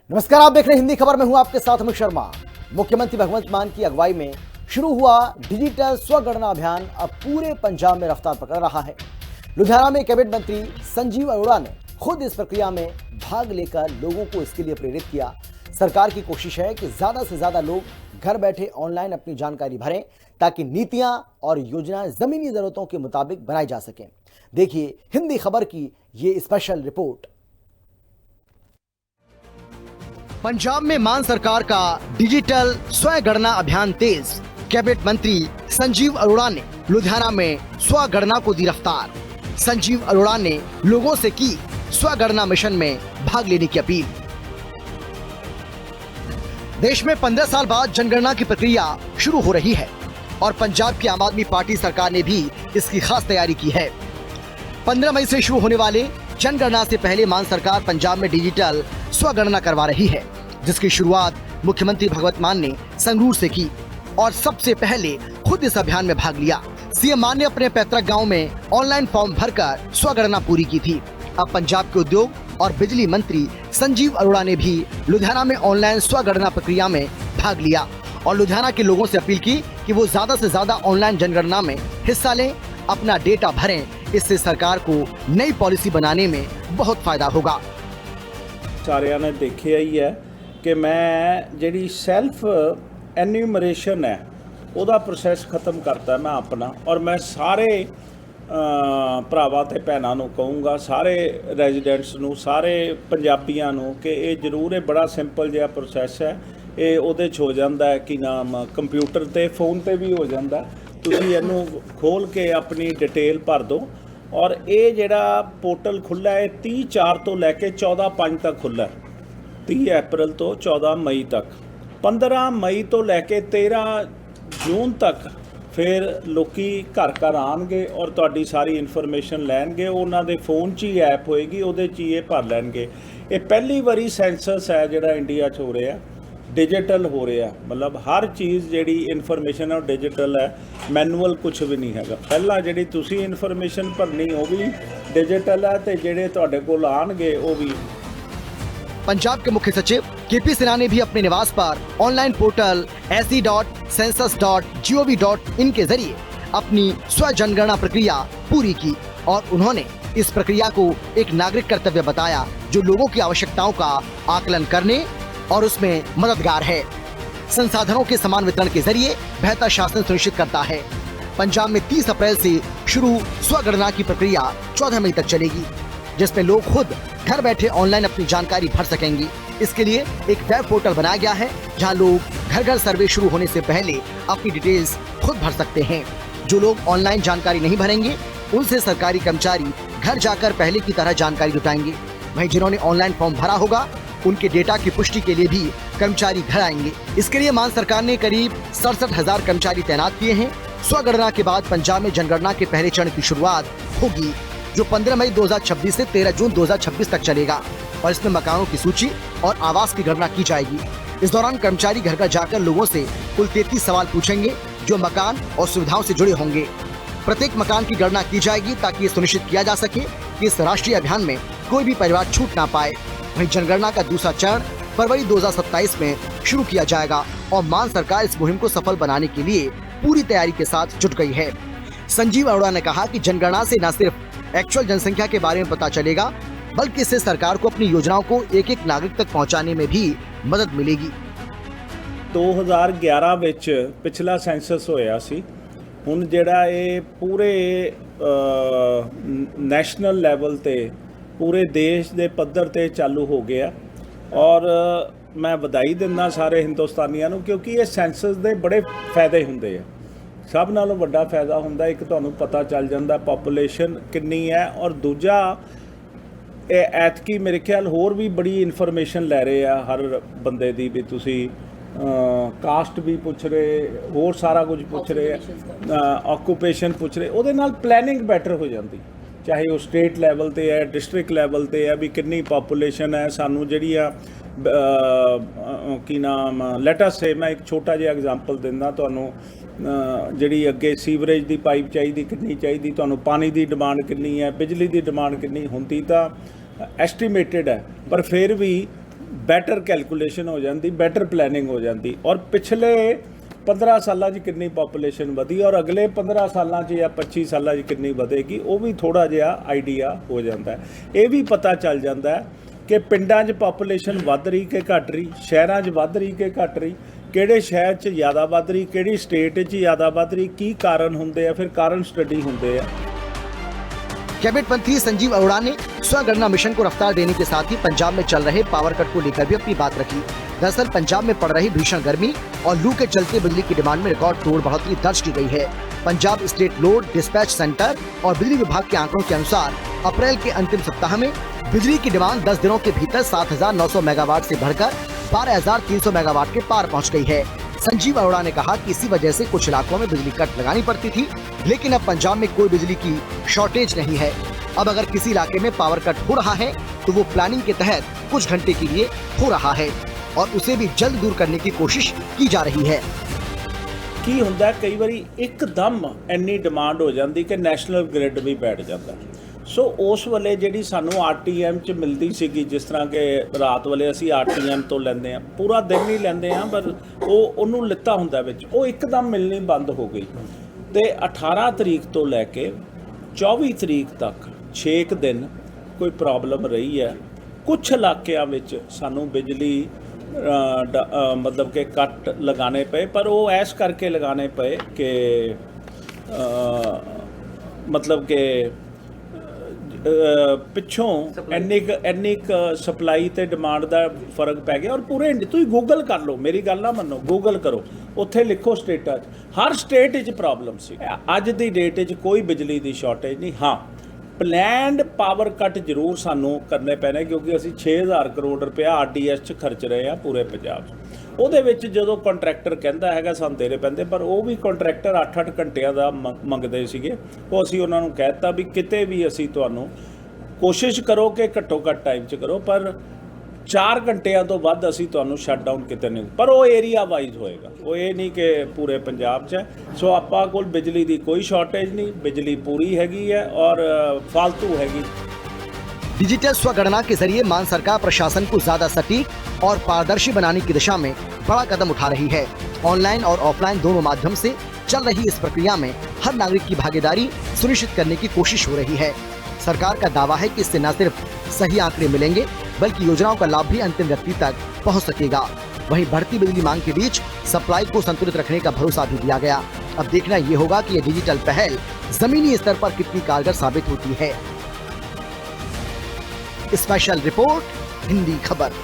नमस्कार, आप देख रहे हैं हिंदी खबर में हूं आपके साथ अमित शर्मा। मुख्यमंत्री भगवंत मान की अगुवाई में शुरू हुआ डिजिटल स्वगणना अभियान अब पूरे पंजाब में रफ्तार पकड़ रहा है। लुधियाना में कैबिनेट मंत्री संजीव अरोड़ा ने खुद इस प्रक्रिया में भाग लेकर लोगों को इसके लिए प्रेरित किया। सरकार की कोशिश है कि ज्यादा से ज्यादा लोग घर बैठे ऑनलाइन अपनी जानकारी भरें ताकि नीतियां और योजनाएं जमीनी जरूरतों के मुताबिक बनाई जा सकें। देखिए हिंदी खबर की ये स्पेशल रिपोर्ट। पंजाब में मान सरकार का डिजिटल स्वगणना अभियान तेज। कैबिनेट मंत्री संजीव अरोड़ा ने लुधियाना में स्वगणना को दी रफ्तार। संजीव अरोड़ा ने लोगों से की स्वगणना मिशन में भाग लेने की अपील। देश में 15 साल बाद जनगणना की प्रक्रिया शुरू हो रही है और पंजाब की आम आदमी पार्टी सरकार ने भी इसकी खास तैयारी की है। 15 मई से शुरू होने वाले जनगणना से पहले मान सरकार पंजाब में डिजिटल स्वगणना करवा रही है, जिसकी शुरुआत मुख्यमंत्री भगवंत मान ने संगरूर से की और सबसे पहले खुद इस अभियान में भाग लिया। सीएम मान ने अपने पैतृक गांव में ऑनलाइन फॉर्म भरकर स्वगणना पूरी की थी। अब पंजाब के उद्योग और बिजली मंत्री संजीव अरोड़ा ने भी लुधियाना में ऑनलाइन स्वगणना प्रक्रिया में भाग लिया और लुधियाना के लोगों से अपील की कि वो ज्यादा से ज्यादा ऑनलाइन जनगणना में हिस्सा लें, अपना डेटा भरें। इससे सरकार को नई पॉलिसी बनाने में बहुत फायदा होगा। सारिਆਂ ने देखिया ही है कि मैं ਜਿਹੜੀ ਸੈਲਫ ਐਨੂਮਰੇਸ਼ਨ है ਉਹਦਾ ਪ੍ਰੋਸੈਸ ਖਤਮ ਕਰਤਾ ਮੈਂ ਆਪਣਾ ਔਰ ਮੈਂ ਸਾਰੇ ਭਰਾਵਾਂ ਤੇ ਭੈਣਾਂ ਨੂੰ ਕਹੂੰਗਾ, ਸਾਰੇ ਰੈਜ਼ੀਡੈਂਟਸ ਨੂੰ, ਸਾਰੇ ਪੰਜਾਬੀਆਂ ਨੂੰ ਕਿ ਇਹ ਜ਼ਰੂਰ ਇਹ ਬੜਾ ਸਿੰਪਲ ਜਿਹਾ ਪ੍ਰੋਸੈਸ ਹੈ। ਇਹ ਉਹਦੇ 'ਚ ਹੋ ਜਾਂਦਾ ਹੈ ਕਿ ਨਾਮ ਕੰਪਿਊਟਰ ਤੇ ਫੋਨ ਤੇ ਵੀ ਹੋ ਜਾਂਦਾ। ਤੁਸੀਂ ਇਹਨੂੰ ਖੋਲ ਕੇ ਆਪਣੀ ਡਿਟੇਲ ਭਰ ਦਿਓ और ये जड़ा पोर्टल खुला है 30/4 तो लैके 14/5 तक खुला है। 30 अप्रैल तो 14 मई तक, 15 मई तो लैके 13 जून तक फिर लोकी घर घर आएंगे और तुहाडी सारी इन्फॉर्मेशन लैणगे। उन्हां दे फोन 'च ही ऐप होएगी, उहदे 'च ही ये भर लैणगे। ये पहली बारी सेंसस है जिहड़ा इंडिया 'च हो रहा, डिजिटल हो रहा, मतलब हर चीज़ जिहड़ी इन्फॉर्मेशन है डिजिटल है, मैनुअल कुछ भी नहीं हैगा। पहला जिहड़ी तुसी इन्फॉर्मेशन भरनी वो भी डिजिटल है ते जिहड़े तुहाडे कोल आणगे वो भी। पंजाब के मुख्य सचिव केपी सिन्हा ने भी अपने निवास पर ऑनलाइन पोर्टल se.census.gov.in के जरिए अपनी स्व जनगणना प्रक्रिया पूरी की और उन्होंने इस प्रक्रिया को एक नागरिक कर्तव्य बताया जो लोगों की आवश्यकताओं का आकलन करने और उसमें मददगार है। संसाधनों के समान वितरण के जरिए बेहतर शासन सुनिश्चित करता है। पंजाब में 30 अप्रैल से शुरू स्वगणना की प्रक्रिया 14 मई तक चलेगी, जिसमें लोग खुद घर बैठे ऑनलाइन अपनी जानकारी भर सकेंगे। इसके लिए एक वेब पोर्टल बनाया गया है जहां लोग घर घर सर्वे शुरू होने से पहले अपनी डिटेल्स खुद भर सकते हैं। जो लोग ऑनलाइन जानकारी नहीं भरेंगे उनसे सरकारी कर्मचारी घर जाकर पहले की तरह जानकारी जुटाएंगे। वहीं जिन्होंने ऑनलाइन फॉर्म भरा होगा उनके डेटा की पुष्टि के लिए भी कर्मचारी घर आएंगे। इसके लिए मान सरकार ने करीब 67,000 कर्मचारी तैनात किए हैं। स्वगणना के बाद पंजाब में जनगणना के पहले चरण की शुरुआत होगी जो 15 मई 2026 से 13 जून 2026 तक चलेगा और इसमें मकानों की सूची और आवास की गणना की जाएगी। इस दौरान कर्मचारी घर घर जाकर लोगों से कुल 33 सवाल पूछेंगे जो मकान और सुविधाओं से जुड़े होंगे। प्रत्येक मकान की गणना की जाएगी ताकि ये सुनिश्चित किया जा सके कि इस राष्ट्रीय अभियान में कोई भी परिवार छूट ना पाए। वहीं जनगणना का दूसरा चरण फरवरी 2027 में शुरू किया जाएगा और मान सरकार इस मुहिम को सफल बनाने के लिए पूरी तैयारी के साथ जुट गई है। संजीव अरोड़ा ने कहा कि जनगणना से न सिर्फ एक्चुअल जनसंख्या के बारे में पता चलेगा बल्कि इससे सरकार को अपनी योजनाओं को एक एक नागरिक तक पहुंचाने में भी मदद मिलेगी। 2011 ਵਿੱਚ पिछला सेंसस होया सी, हुण ਜਿਹੜਾ ਇਹ पूरे ਨੈਸ਼ਨਲ ਲੈਵਲ ਤੇ पूरे देश के पद्धर ते चालू हो गया और मैं बधाई दिंदा सारे हिंदुस्तानियों को क्योंकि ये सेंसस के बड़े फायदे होंगे है। सब नालों वड्डा फायदा होंदा एक तुहानूं पता चल जाता पॉपूलेशन कितनी है और दूजा ऐतकी मेरे ख्याल होर भी बड़ी इन्फॉर्मेशन लै रहे हैं हर बंदे दी भी तुसी कास्ट भी पूछ रहे, होर सारा कुछ पूछ रहे, ऑक्यूपेशन पूछ रहे, उहदे नाल प्लैनिंग बैटर हो जाती, चाहे वो स्टेट लैवल ते है, डिस्ट्रिक्ट लैवल ते है भी कितनी पॉपूलेशन है। सानू जिहड़ियां की नाम लेटस से मैं एक छोटा जिहा एग्जाम्पल दिंदा तुहानूं, जिहड़ी अगे सीवरेज की पाइप चाहिए कितनी चाहिए, तुहानूं पानी की डिमांड कितनी है, बिजली की डिमांड कितनी हुंदी तां एस्टीमेटेड है, पर फिर भी ਬੈਟਰ ਕੈਲਕੂਲੇਸ਼ਨ ਹੋ ਜਾਂਦੀ, ਬੈਟਰ ਪਲੈਨਿੰਗ ਹੋ ਜਾਂਦੀ। ਔਰ ਪਿਛਲੇ 15 ਸਾਲਾਂ 'ਚ ਕਿੰਨੀ ਪਾਪੂਲੇਸ਼ਨ ਵਧੀ ਔਰ ਅਗਲੇ 15 ਸਾਲਾਂ 'ਚ ਜਾਂ 25 ਸਾਲਾਂ 'ਚ ਕਿੰਨੀ ਵਧੇਗੀ, ਉਹ ਵੀ ਥੋੜ੍ਹਾ ਜਿਹਾ ਆਈਡੀਆ ਹੋ ਜਾਂਦਾ ਹੈ। ਇਹ ਵੀ ਪਤਾ ਚੱਲ ਜਾਂਦਾ ਹੈ ਕਿ ਪਿੰਡਾਂ 'ਚ ਪਾਪੂਲੇਸ਼ਨ ਵੱਧ ਰਹੀ ਕਿ ਘਟ ਰਹੀ, ਸ਼ਹਿਰਾਂ 'ਚ ਵੱਧ ਰਹੀ ਕਿ ਘਟ ਰਹੀ, ਕਿਹੜੇ ਸ਼ਹਿਰ 'ਚ ਜ਼ਿਆਦਾ ਵੱਧ ਰਹੀ, ਕਿਹੜੀ ਸਟੇਟ 'ਚ ਜ਼ਿਆਦਾ ਵੱਧ ਰਹੀ, ਕੀ ਕਾਰਨ ਹੁੰਦੇ ਆ, ਫਿਰ ਕਾਰਨ ਸਟੱਡੀ ਹੁੰਦੇ ਆ। कैबिनेट मंत्री संजीव अरोड़ा ने स्वगणना मिशन को रफ्तार देने के साथ ही पंजाब में चल रहे पावर कट को लेकर भी अपनी बात रखी। दरअसल पंजाब में पड़ रही भीषण गर्मी और लू के चलते बिजली की डिमांड में रिकॉर्ड तोड़ बढ़ोतरी दर्ज की गई है। Punjab state load dispatch centre और बिजली विभाग के आंकड़ों के अनुसार अप्रैल के अंतिम सप्ताह में बिजली की डिमांड 10 दिनों के भीतर 7,900 मेगावाट से बढ़कर 12,300 मेगावाट के पार पहुंच गई है। संजीव अरोड़ा ने कहा कि इसी वजह से कुछ इलाकों में बिजली कट लगानी पड़ती थी, लेकिन अब पंजाब में कोई बिजली की शॉर्टेज नहीं है। अब अगर किसी इलाके में पावर कट हो रहा है तो वो प्लानिंग के तहत कुछ घंटे के लिए हो रहा है और उसे भी जल्द दूर करने की कोशिश की जा रही है। ਕੀ ਹੁੰਦਾ ਕਈ ਵਾਰੀ ਇੱਕਦਮ ਇੰਨੀ ਡਿਮਾਂਡ ਹੋ ਜਾਂਦੀ ਕਿ ਨੈਸ਼ਨਲ ਗ੍ਰਿਡ ਵੀ ਬੈਠ ਜਾਂਦਾ। ਸੋ ਉਸ ਵੇਲੇ ਜਿਹੜੀ ਸਾਨੂੰ ਆਰਟੀਐਮ 'ਚ ਮਿਲਦੀ ਸੀਗੀ, ਜਿਸ ਤਰ੍ਹਾਂ ਕਿ ਰਾਤ ਵੇਲੇ ਅਸੀਂ ਆਰਟੀਐਮ ਤੋਂ ਲੈਂਦੇ ਹਾਂ, ਪੂਰਾ ਦਿਨ ਹੀ ਲੈਂਦੇ ਹਾਂ, ਪਰ ਉਹਨੂੰ ਲਿੱਤਾ ਹੁੰਦਾ ਵਿੱਚ, ਉਹ ਇੱਕਦਮ ਮਿਲਣੀ ਬੰਦ ਹੋ ਗਈ। ਤੇ 18 ਤਰੀਕ ਤੋਂ ਲੈ ਕੇ 24 ਤਰੀਕ ਤੱਕ 6 ਦਿਨ ਕੋਈ ਪ੍ਰੋਬਲਮ ਰਹੀ ਹੈ। ਕੁਝ ਇਲਾਕਿਆਂ ਵਿੱਚ ਸਾਨੂੰ ਬਿਜਲੀ मतलब के कट लगाने पे, पर वो ऐश करके लगाने पे कि मतलब के पिछों ਇੰਨੀ ਸਪਲਾਈ ਤੇ ਡਿਮਾਂਡ ਦਾ ਫਰਕ ਪੈ ਗਿਆ। ਔਰ ਪੂਰੇ ਤੁਸੀਂ ਗੂਗਲ ਕਰ ਲਓ, ਮੇਰੀ ਗੱਲ ਨਾ ਮੰਨੋ, ਗੂਗਲ ਕਰੋ, ਉੱਥੇ ਲਿਖੋ ਸਟੇਟਾਂ 'ਚ, ਹਰ ਸਟੇਟ 'ਚ ਪ੍ਰੋਬਲਮ ਸੀ। ਅੱਜ ਦੀ ਡੇਟ 'ਚ ਕੋਈ ਬਿਜਲੀ ਦੀ ਸ਼ਾਰਟੇਜ ਨਹੀਂ। ਹਾਂ, ਪਲੈਨਡ ਪਾਵਰ ਕੱਟ ਜ਼ਰੂਰ ਸਾਨੂੰ ਕਰਨੇ ਪੈਣੇ, ਕਿਉਂਕਿ ਅਸੀਂ 6,000 ਕਰੋੜ ਰੁਪਇਆ ਆਰਡੀਐਸ 'ਚ ਖਰਚ ਰਹੇ ਹਾਂ ਪੂਰੇ ਪੰਜਾਬ 'ਚ। ਉਹਦੇ ਵਿੱਚ ਜਦੋਂ ਕੰਟਰੈਕਟਰ ਕਹਿੰਦਾ ਹੈਗਾ ਸਾਨੂੰ ਦੇਣੇ ਪੈਂਦੇ, ਪਰ ਉਹ ਵੀ ਕੰਟਰੈਕਟਰ 8-8 ਘੰਟਿਆਂ ਦਾ ਮੰਗਦੇ ਸੀਗੇ। ਉਹ ਅਸੀਂ ਉਹਨਾਂ ਨੂੰ ਕਹਿ ਦਿੱਤਾ ਵੀ ਕਿਤੇ ਵੀ ਅਸੀਂ ਤੁਹਾਨੂੰ ਕੋਸ਼ਿਸ਼ ਕਰੋ ਕਿ ਘੱਟੋ ਘੱਟ ਟਾਈਮ 'ਚ ਕਰੋ, ਪਰ 4 ਘੰਟਿਆਂ ਤੋਂ ਵੱਧ ਅਸੀਂ ਤੁਹਾਨੂੰ ਸ਼ਟ ਡਾਊਨ ਕਿਤੇ ਨਹੀਂ, ਪਰ ਉਹ ਏਰੀਆ ਵਾਈਜ਼ ਹੋਏਗਾ, ਉਹ ਇਹ ਨਹੀਂ ਕਿ ਪੂਰੇ ਪੰਜਾਬ 'ਚ ਹੈ। ਸੋ ਆਪਾਂ ਕੋਲ ਬਿਜਲੀ ਦੀ ਕੋਈ ਸ਼ਾਰਟੇਜ नहीं, बिजली पूरी हैगी है और फालतू हैगी। डिजिटल स्वगणना के जरिए मान सरकार प्रशासन को ज्यादा सटीक और पारदर्शी बनाने की दिशा में बड़ा कदम उठा रही है। ऑनलाइन और ऑफलाइन दोनों माध्यम से चल रही इस प्रक्रिया में हर नागरिक की भागीदारी सुनिश्चित करने की कोशिश हो रही है। सरकार का दावा है कि इससे न सिर्फ सही आंकड़े मिलेंगे, बल्कि योजनाओं का लाभ भी अंतिम व्यक्ति तक पहुंच सकेगा। वहीं बढ़ती बिजली मांग के बीच सप्लाई को संतुलित रखने का भरोसा भी दिया गया। अब देखना ये होगा कि ये डिजिटल पहल जमीनी स्तर पर कितनी कारगर साबित होती है। स्पेशल रिपोर्ट, हिंदी खबर।